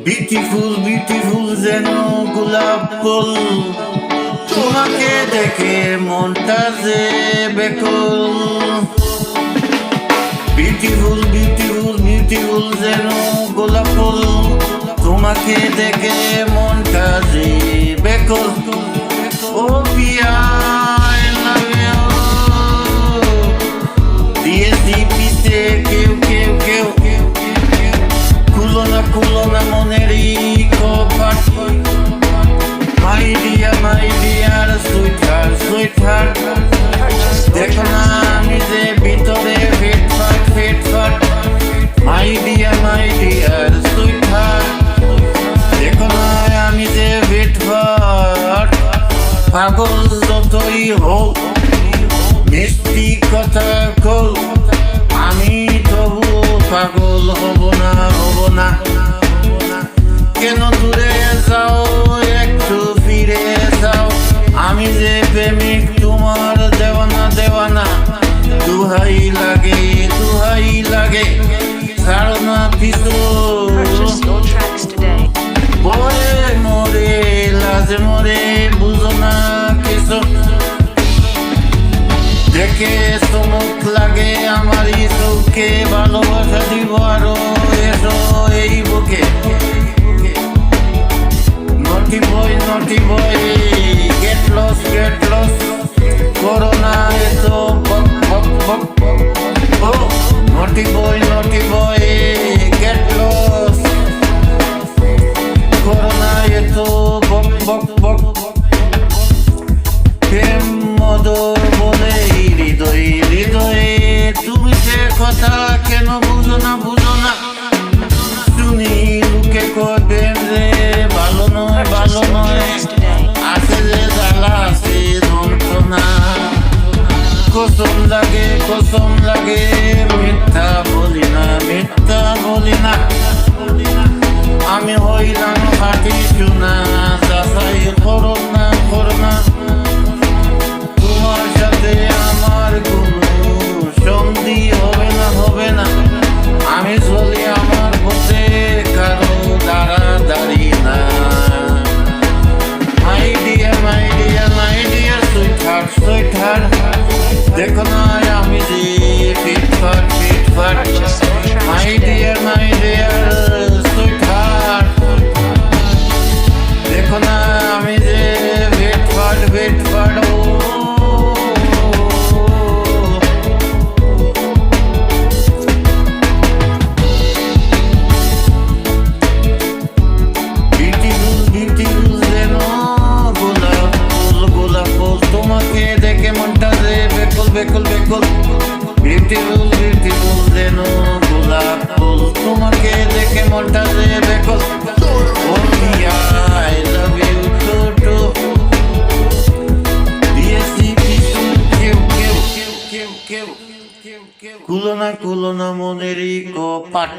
Beautiful beautiful যেন গোলাপ ফুল, তোমাকে দেখে মনটা যে বেকুল। বিউটিফুল বিউটিফুল বিউটিফুল যেন গোলাপ ফুল, তোমাকে দেখে মনটা যে বেকুল। ও পিয়া দিয়েছি পিছে কেউ কেউ কেউ, খুলো না মনেরই কপাট। মাই ডিয়ার সুইটহার্ট সুইটহার্ট, দেখো না আমি যে ভিতরে ফিটফাট ফিটফাট। মাই ডিয়ার সুইটহার্ট, দেখো না আমি যে ফিটফাট। পাগল যতই হোক মিষ্টি কথা কল, আমি তবু পাগল হব না। কেন দূরে যাও একটু ফিরে যাও, আমি যে প্রেমিক তোমার দেওয়ানা। দুহাই লাগে ছাড়ো না পিছু। বলে মরে লাজে মরে বুঝো না কিছু, দেখে চমক লাগে আমারই চোখে। ভালোবাসা দিব আরো এসো এই বুকে। নটি বয় গেট লস করোনা এসো বক বক বক। ও নটি বয় গেট লস করোনা এসো বক বক বক। প্রেম মদর বলে হৃদয়ে তুমি সে কথা কেন বুঝো না। শুনি লোকে কবেন রে ভালো নয় আছে যে জ্বালা আছে যন্ত্রণা। কসম লাগে মিথ্যা বলি না। আমি হইলাম খাঁটি সোনা, যাচাই করো না। তোমার সাথে আমার কোনো সন্ধি হবে না। আমি চলি আমার পথে, কারো দাঁড়াদাঁড়ি না। মাই ডিয়ার সুইটহার্ট, দেখো না আমি যে ফিটফাট। মাই ডিয়ার সুইটহার্ট, দেখো না আমি যে ফিটফাট। তোমাকে দেখে মনটা যে বেকুল। বিউটিফুল যেন গোলাপ ফুল, তোমাকে দেখে মনটা যে বেকুল। ও পিয়া আই লাভ ইউ টু দিয়েছি পিছু কেউ। খুলো না মনেরই কপাট।